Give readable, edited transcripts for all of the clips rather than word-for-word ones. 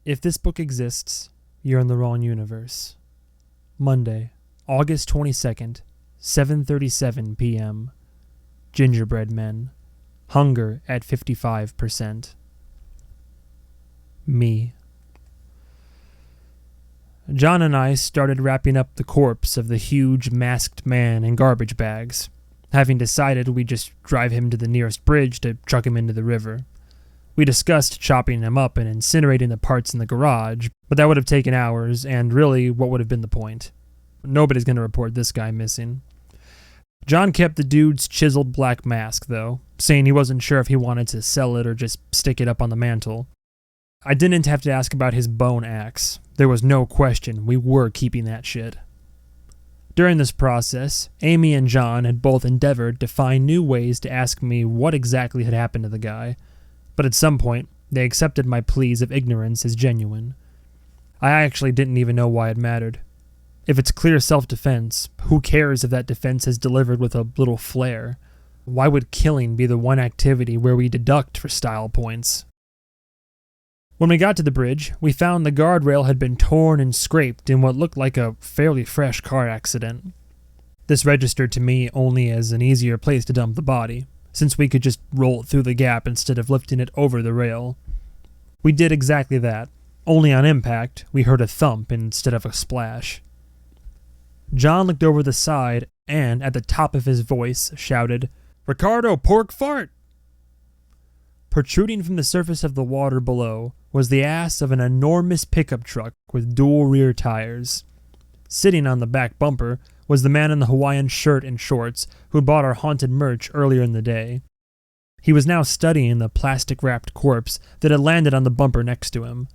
If this book exists, you're in the wrong universe. Monday, August 22nd, 7:37 p.m. Gingerbread men. Hunger at 55%. Me. John and I started wrapping up the corpse of the huge masked man in garbage bags, having decided we'd just drive him to the nearest bridge to chuck him into the river. We discussed chopping him up and incinerating the parts in the garage, but that would have taken hours, and really, what would have been the point? Nobody's going to report this guy missing. John kept the dude's chiseled black mask, though, saying he wasn't sure if he wanted to sell it or just stick it up on the mantle. I didn't have to ask about his bone axe. There was no question we were keeping that shit. During this process, Amy and John had both endeavored to find new ways to ask me what exactly had happened to the guy, but at some point, they accepted my pleas of ignorance as genuine. I actually didn't even know why it mattered. If it's clear self-defense, who cares if that defense is delivered with a little flair? Why would killing be the one activity where we deduct for style points? When we got to the bridge, we found the guardrail had been torn and scraped in what looked like a fairly fresh car accident. This registered to me only as an easier place to dump the body, since we could just roll it through the gap instead of lifting it over the rail. We did exactly that, only on impact, we heard a thump instead of a splash. John looked over the side and, at the top of his voice, shouted, "Ricardo, pork fart!" Protruding from the surface of the water below was the ass of an enormous pickup truck with dual rear tires. Sitting on the back bumper was the man in the Hawaiian shirt and shorts who bought our haunted merch earlier in the day. He was now studying the plastic-wrapped corpse that had landed on the bumper next to him.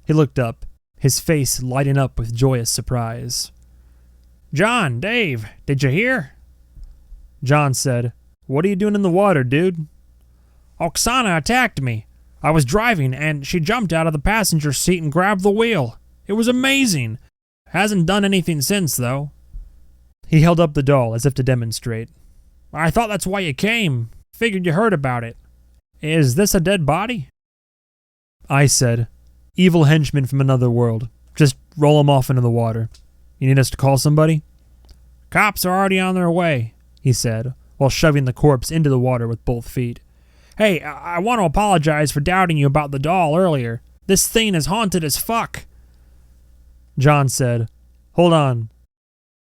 He looked up, his face lighting up with joyous surprise. "John, Dave, did you hear?" John said, "What are you doing in the water, dude?" "Oksana attacked me. I was driving, and she jumped out of the passenger seat and grabbed the wheel. It was amazing. Hasn't done anything since, though." He held up the doll as if to demonstrate. "I thought that's why you came. Figured you heard about it. Is this a dead body?" I said, "Evil henchman from another world. Just roll him off into the water. You need us to call somebody?" "Cops are already on their way," he said, while shoving the corpse into the water with both feet. "Hey, I want to apologize for doubting you about the doll earlier. This thing is haunted as fuck." John said, "Hold on."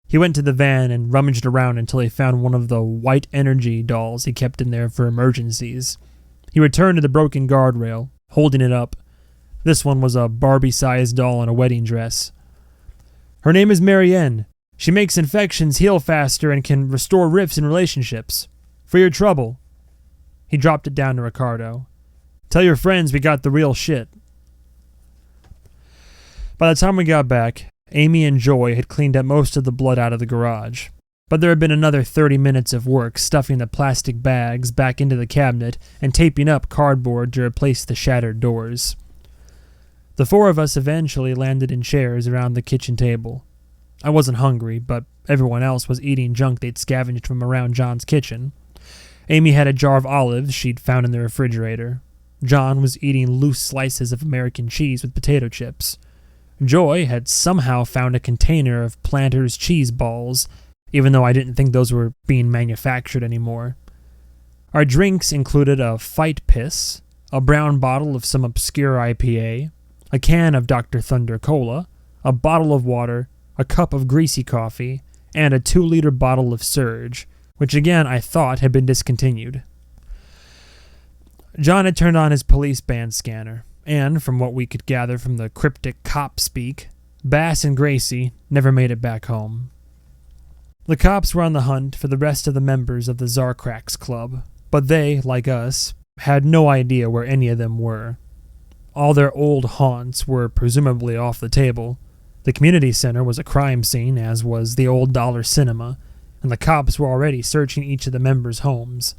He went to the van and rummaged around until he found one of the white energy dolls he kept in there for emergencies. He returned to the broken guardrail, holding it up. This one was a Barbie-sized doll in a wedding dress. "Her name is Marianne. She makes infections heal faster and can restore rifts in relationships. For your trouble." He dropped it down to Ricardo. "Tell your friends we got the real shit." By the time we got back, Amy and Joy had cleaned up most of the blood out of the garage, but there had been another 30 minutes of work stuffing the plastic bags back into the cabinet and taping up cardboard to replace the shattered doors. The four of us eventually landed in chairs around the kitchen table. I wasn't hungry, but everyone else was eating junk they'd scavenged from around John's kitchen. Amy had a jar of olives she'd found in the refrigerator. John was eating loose slices of American cheese with potato chips. Joy had somehow found a container of Planters cheese balls, even though I didn't think those were being manufactured anymore. Our drinks included a Fight Piss, a brown bottle of some obscure IPA, a can of Dr. Thunder Cola, a bottle of water, a cup of greasy coffee, and a 2-liter bottle of Surge, which again I thought had been discontinued. John had turned on his police band scanner, and from what we could gather from the cryptic cop speak, Bass and Gracie never made it back home. The cops were on the hunt for the rest of the members of the Zarkrax Club, but they, like us, had no idea where any of them were. All their old haunts were presumably off the table. The community center was a crime scene, as was the old Dollar Cinema, and the cops were already searching each of the members' homes.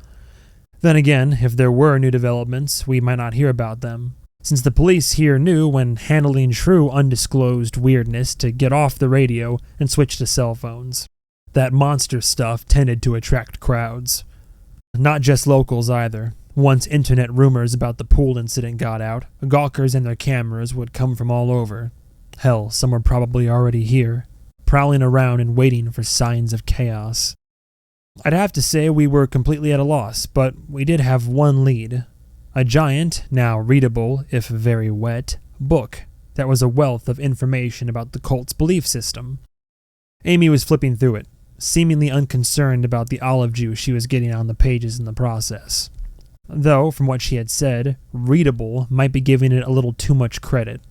Then again, if there were new developments, we might not hear about them, since the police here knew when handling true undisclosed weirdness to get off the radio and switch to cell phones. That monster stuff tended to attract crowds. Not just locals either. Once internet rumors about the pool incident got out, gawkers and their cameras would come from all over. Hell, some were probably already here, prowling around and waiting for signs of chaos. I'd have to say we were completely at a loss, but we did have one lead. A giant, now readable, if very wet, book that was a wealth of information about the cult's belief system. Amy was flipping through it, seemingly unconcerned about the olive juice she was getting on the pages in the process. Though, from what she had said, readable might be giving it a little too much credit.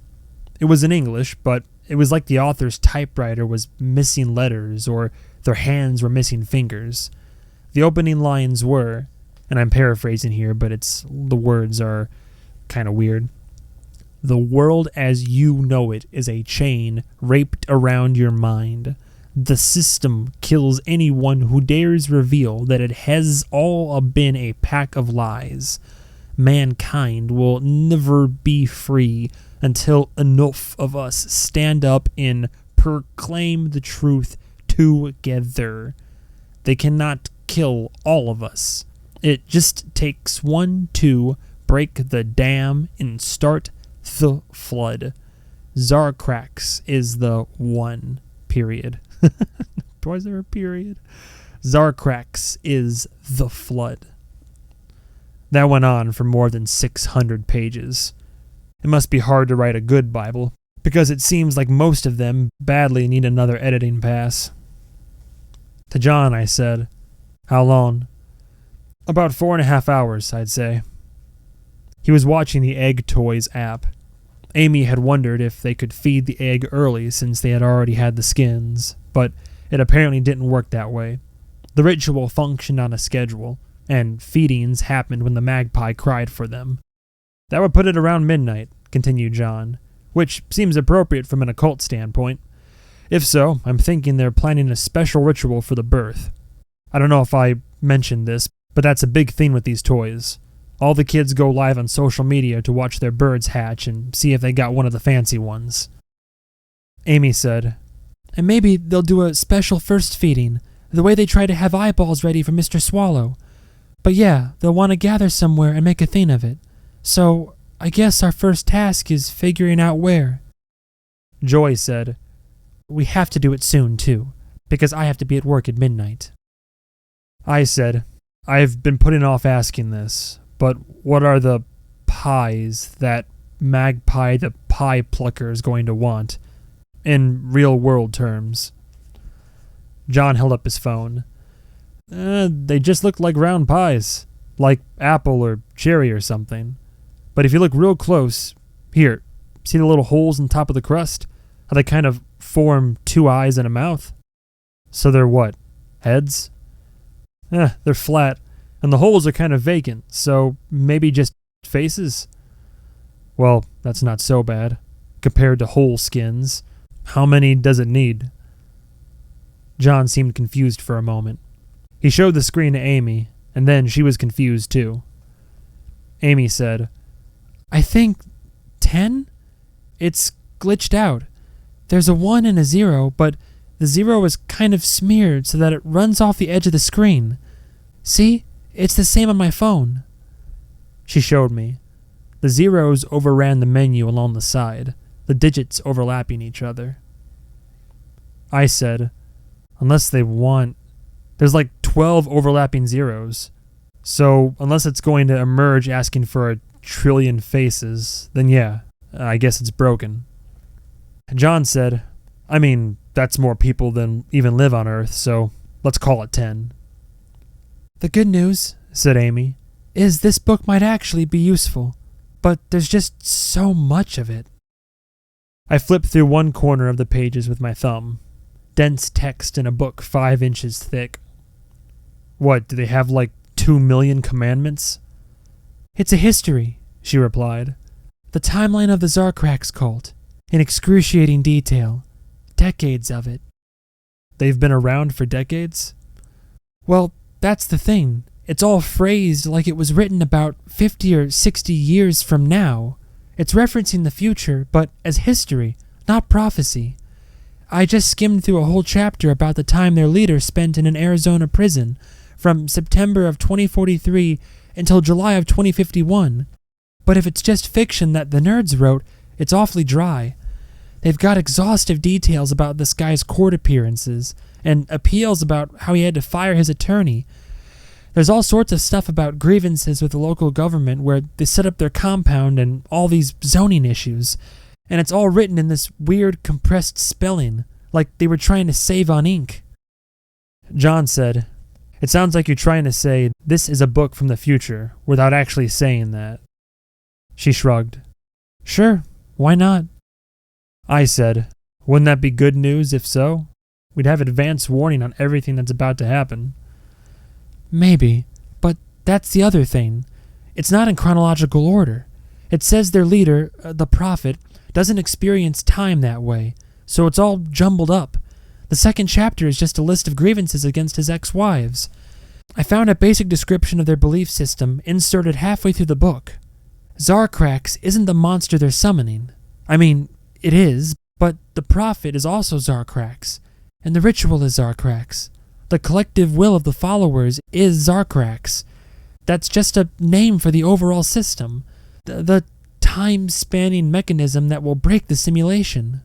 It was in English, but it was like the author's typewriter was missing letters or their hands were missing fingers. The opening lines were, and I'm paraphrasing here, but the words are kind of weird. The world as you know it is a chain wrapped around your mind. The system kills anyone who dares reveal that it has all been a pack of lies. Mankind will never be free until enough of us stand up and proclaim the truth together. They cannot kill all of us. It just takes one to break the dam and start the flood. Zarkrax is the one, period. Was there a period? Zarkrax is the flood. That went on for more than 600 pages. It must be hard to write a good Bible, because it seems like most of them badly need another editing pass. To John, I said, "How long?" "About 4.5 hours, I'd say." He was watching the Egg Toys app. Amy had wondered if they could feed the egg early since they had already had the skins, but it apparently didn't work that way. The ritual functioned on a schedule, and feedings happened when the magpie cried for them. "That would put it around midnight," continued John, "which seems appropriate from an occult standpoint. If so, I'm thinking they're planning a special ritual for the birth. I don't know if I mentioned this, but that's a big thing with these toys. All the kids go live on social media to watch their birds hatch and see if they got one of the fancy ones." Amy said, "And maybe they'll do a special first feeding, the way they try to have eyeballs ready for Mr. Swallow. But yeah, they'll want to gather somewhere and make a thing of it. So I guess our first task is figuring out where." Joy said, "We have to do it soon, too, because I have to be at work at midnight." I said, "I've been putting off asking this, but what are the pies that Magpie the Pie Plucker is going to want, in real-world terms?" John held up his phone. They just look like round pies, like apple or cherry or something. But if you look real close, here, see the little holes on top of the crust? How they kind of form two eyes and a mouth? So they're what? Heads? They're flat, and the holes are kind of vacant, so maybe just faces? Well, that's not so bad, compared to whole skins. How many does it need?" John seemed confused for a moment. He showed the screen to Amy, and then she was confused too. Amy said, "I think 10? It's glitched out. There's a 1 and a 0, but the 0 is kind of smeared so that it runs off the edge of the screen. See? It's the same on my phone." She showed me. The zeros overran the menu along the side, the digits overlapping each other. I said, "Unless they want... There's like 12 overlapping zeros. So unless it's going to emerge asking for a trillion faces, then yeah, I guess it's broken." John said, "I mean, that's more people than even live on Earth, so let's call it 10. "The good news," said Amy, "is this book might actually be useful, but there's just so much of it." I flipped through one corner of the pages with my thumb. Dense text in a book 5 inches thick. "What, do they have like 2 million commandments?" "It's a history," she replied. "The timeline of the Zarkrax cult, in excruciating detail. Decades of it." "They've been around for decades?" "Well, that's the thing. It's all phrased like it was written about 50 or 60 years from now. It's referencing the future, but as history, not prophecy. I just skimmed through a whole chapter about the time their leader spent in an Arizona prison, from September of 2043 until July of 2051. But if it's just fiction that the nerds wrote, it's awfully dry. They've got exhaustive details about this guy's court appearances, and appeals about how he had to fire his attorney. There's all sorts of stuff about grievances with the local government where they set up their compound and all these zoning issues. And it's all written in this weird compressed spelling, like they were trying to save on ink. John said, "It sounds like you're trying to say this is a book from the future without actually saying that." She shrugged. "Sure, why not?" I said, "Wouldn't that be good news if so? We'd have advance warning on everything that's about to happen." "Maybe, but that's the other thing. It's not in chronological order. It says their leader, the prophet, doesn't experience time that way, so it's all jumbled up. The second chapter is just a list of grievances against his ex-wives. I found a basic description of their belief system inserted halfway through the book. Zarkrax isn't the monster they're summoning. I mean, it is, but the prophet is also Zarkrax, and the ritual is Zarkrax. The collective will of the followers is Zarkrax. That's just a name for the overall system, the time-spanning mechanism that will break the simulation."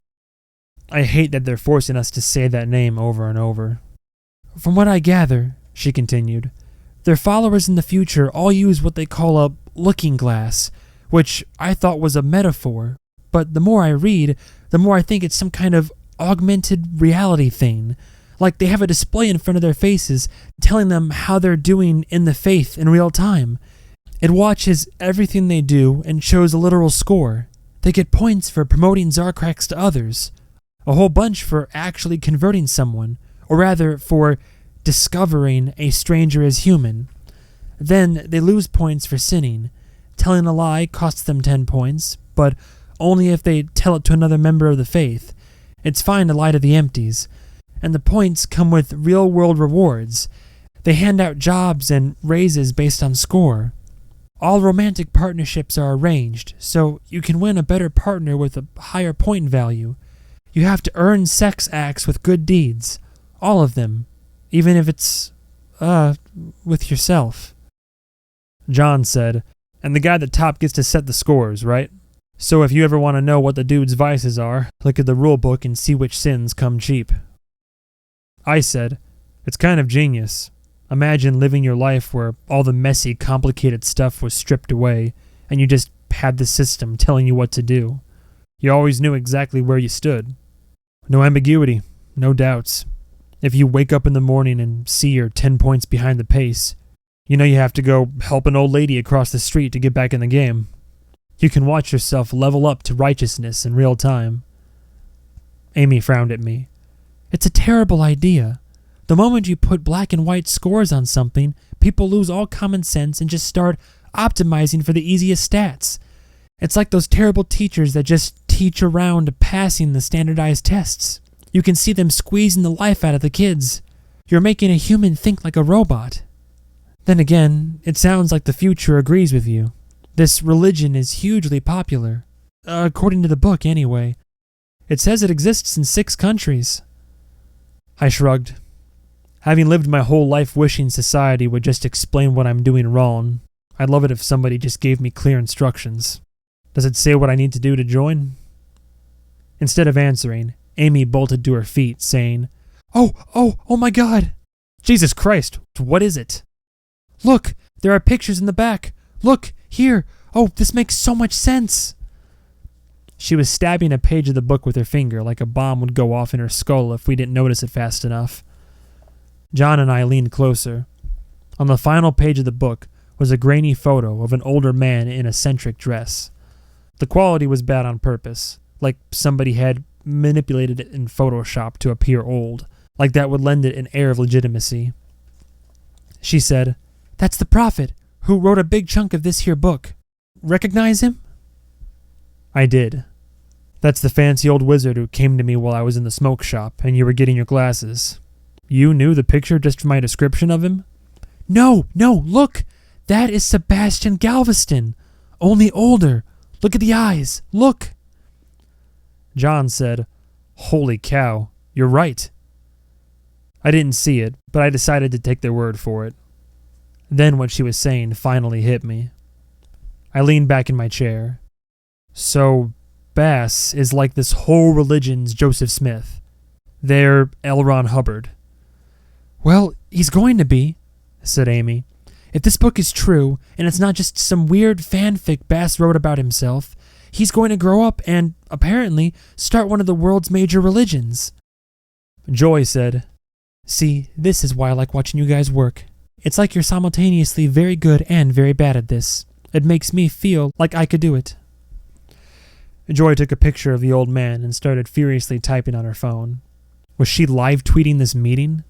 I hate that they're forcing us to say that name over and over. "From what I gather," she continued, "their followers in the future all use what they call a looking glass, which I thought was a metaphor, but the more I read, the more I think it's some kind of augmented reality thing. Like they have a display in front of their faces telling them how they're doing in the faith in real time. It watches everything they do and shows a literal score. They get points for promoting Zarkrax to others, a whole bunch for actually converting someone, or rather for discovering a stranger as human. Then they lose points for sinning. Telling a lie costs them 10 points, but only if they tell it to another member of the faith. It's fine to lie to the empties. And the points come with real-world rewards. They hand out jobs and raises based on score. All romantic partnerships are arranged, so you can win a better partner with a higher point value. You have to earn sex acts with good deeds. All of them. Even if it's, with yourself." John said, "And the guy at the top gets to set the scores, right? So if you ever want to know what the dude's vices are, look at the rulebook and see which sins come cheap." I said, "It's kind of genius. Imagine living your life where all the messy, complicated stuff was stripped away, and you just had the system telling you what to do. You always knew exactly where you stood. No ambiguity, no doubts. If you wake up in the morning and see you're 10 points behind the pace, you know you have to go help an old lady across the street to get back in the game. You can watch yourself level up to righteousness in real time." Amy frowned at me. "It's a terrible idea. The moment you put black and white scores on something, people lose all common sense and just start optimizing for the easiest stats. It's like those terrible teachers that just teach around passing the standardized tests. You can see them squeezing the life out of the kids. You're making a human think like a robot." "Then again, it sounds like the future agrees with you. This religion is hugely popular. According to the book, anyway. It says it exists in 6 countries. I shrugged. Having lived my whole life wishing society would just explain what I'm doing wrong, I'd love it if somebody just gave me clear instructions. Does it say what I need to do to join?" Instead of answering, Amy bolted to her feet, saying, Oh my God! Jesus Christ, what is it?" "Look, there are pictures in the back. Look, here. Oh, this makes so much sense." She was stabbing a page of the book with her finger like a bomb would go off in her skull if we didn't notice it fast enough. John and I leaned closer. On the final page of the book was a grainy photo of an older man in a eccentric dress. The quality was bad on purpose, like somebody had manipulated it in Photoshop to appear old, like that would lend it an air of legitimacy. She said, "That's the prophet, who wrote a big chunk of this here book. Recognize him?" I did. "That's the fancy old wizard who came to me while I was in the smoke shop and you were getting your glasses. You knew the picture just from my description of him?" No, look! That is Sebastian Galveston, only older. Look at the eyes, look!" John said, "Holy cow, you're right." I didn't see it, but I decided to take their word for it. Then what she was saying finally hit me. I leaned back in my chair. So, Bass is like this whole religion's Joseph Smith. They're L. Ron Hubbard. Well, he's going to be, said Amy. If this book is true, and it's not just some weird fanfic Bass wrote about himself, he's going to grow up and, apparently, start one of the world's major religions. Joy said, See, this is why I like watching you guys work. It's like you're simultaneously very good and very bad at this. It makes me feel like I could do it. Joy took a picture of the old man and started furiously typing on her phone. Was she live tweeting this meeting?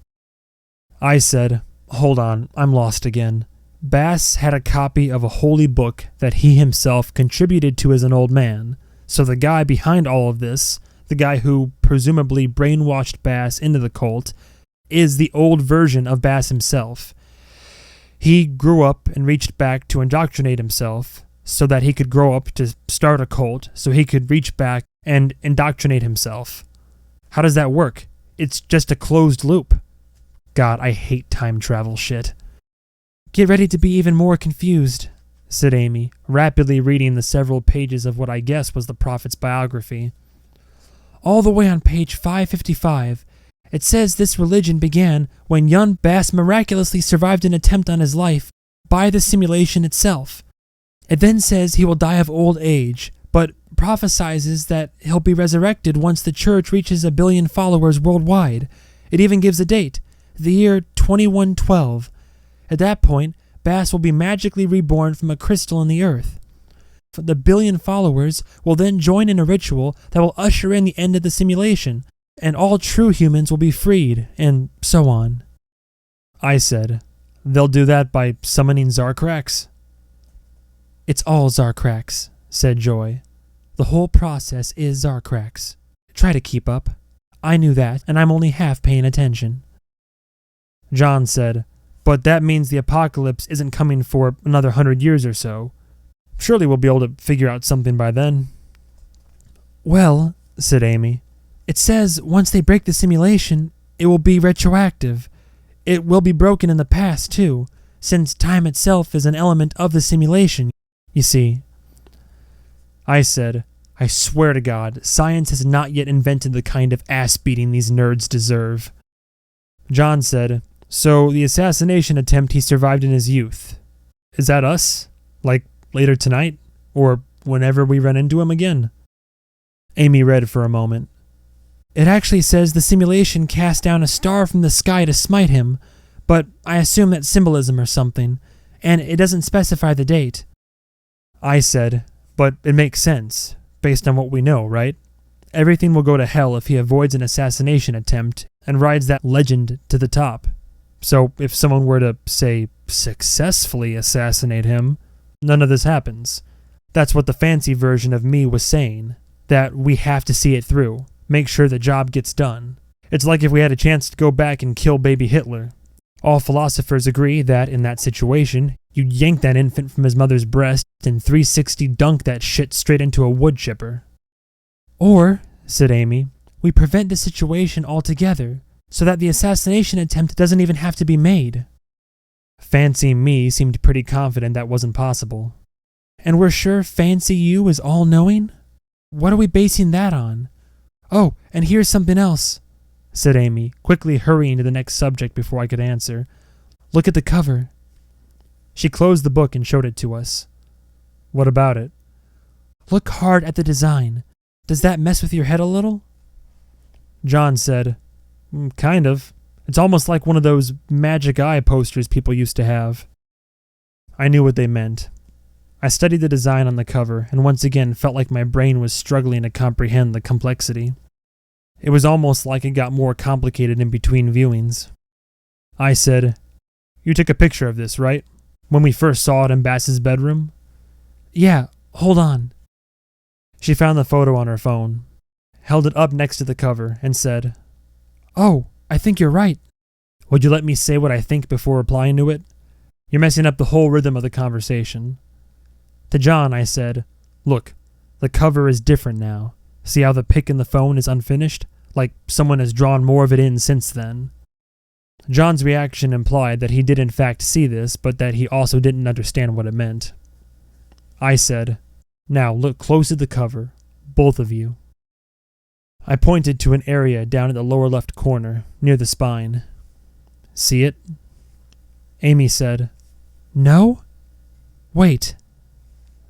I said, Hold on, I'm lost again. Bass had a copy of a holy book that he himself contributed to as an old man. So the guy behind all of this, the guy who presumably brainwashed Bass into the cult, is the old version of Bass himself. He grew up and reached back to indoctrinate himself so that he could grow up to start a cult, so he could reach back and indoctrinate himself. How does that work? It's just a closed loop. God, I hate time travel shit. Get ready to be even more confused, said Amy, rapidly reading the several pages of what I guess was the prophet's biography. All the way on page 555, it says this religion began when young Bass miraculously survived an attempt on his life by the simulation itself. It then says he will die of old age, but prophesizes that he'll be resurrected once the church reaches 1 billion followers worldwide. It even gives a date, the year 2112. At that point, Bass will be magically reborn from a crystal in the earth. The 1 billion followers will then join in a ritual that will usher in the end of the simulation, and all true humans will be freed, and so on. I said, They'll do that by summoning Zarkrax? It's all Zarkrax, said Joy. The whole process is Zarkrax. Try to keep up. I knew that, and I'm only half paying attention. John said, But that means the apocalypse isn't coming for another 100 years or so. Surely we'll be able to figure out something by then. Well, said Amy, it says once they break the simulation, it will be retroactive. It will be broken in the past, too, since time itself is an element of the simulation, you see. I said, I swear to God, science has not yet invented the kind of ass-beating these nerds deserve. John said, So the assassination attempt he survived in his youth. Is that us? Like later tonight? Or whenever we run into him again? Amy read for a moment. It actually says the simulation cast down a star from the sky to smite him, but I assume that's symbolism or something, and it doesn't specify the date. I said, But it makes sense, based on what we know, right? Everything will go to hell if he avoids an assassination attempt and rides that legend to the top. So if someone were to, say, successfully assassinate him, none of this happens. That's what the fancy version of me was saying, that we have to see it through, make sure the job gets done. It's like if we had a chance to go back and kill baby Hitler. All philosophers agree that, in that situation, you'd yank that infant from his mother's breast and 360 dunk that shit straight into a wood chipper. Or, said Amy, we prevent the situation altogether, so that the assassination attempt doesn't even have to be made. Fancy me seemed pretty confident that wasn't possible. And we're sure Fancy you is all-knowing? What are we basing that on? Oh, and here's something else, said Amy, quickly hurrying to the next subject before I could answer. Look at the cover. She closed the book and showed it to us. What about it? Look hard at the design. Does that mess with your head a little? John said, Kind of. It's almost like one of those magic eye posters people used to have. I knew what they meant. I studied the design on the cover and once again felt like my brain was struggling to comprehend the complexity. It was almost like it got more complicated in between viewings. I said, You took a picture of this, right? When we first saw it in Bass's bedroom? Yeah, hold on. She found the photo on her phone, held it up next to the cover, and said, Oh, I think you're right. Would you let me say what I think before replying to it? You're messing up the whole rhythm of the conversation. To John, I said, Look, the cover is different now. See how the pic in the phone is unfinished? Like someone has drawn more of it in since then. John's reaction implied that he did in fact see this, but that he also didn't understand what it meant. I said, "Now look close at the cover, both of you." I pointed to an area down at the lower left corner, near the spine. "See it?" Amy said, "No? Wait."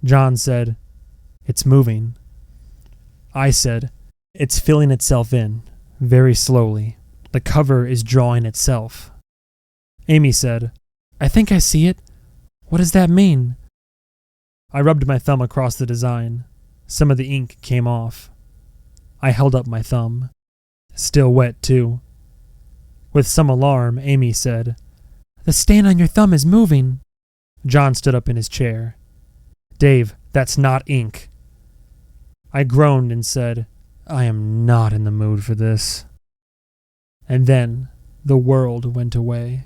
John said, "It's moving." I said, "It's filling itself in, very slowly. The cover is drawing itself." Amy said, "I think I see it. What does that mean?" I rubbed my thumb across the design. Some of the ink came off. I held up my thumb. Still wet, too. With some alarm, Amy said, "The stain on your thumb is moving." John stood up in his chair. "Dave, that's not ink." I groaned and said, "I am not in the mood for this." And then the world went away.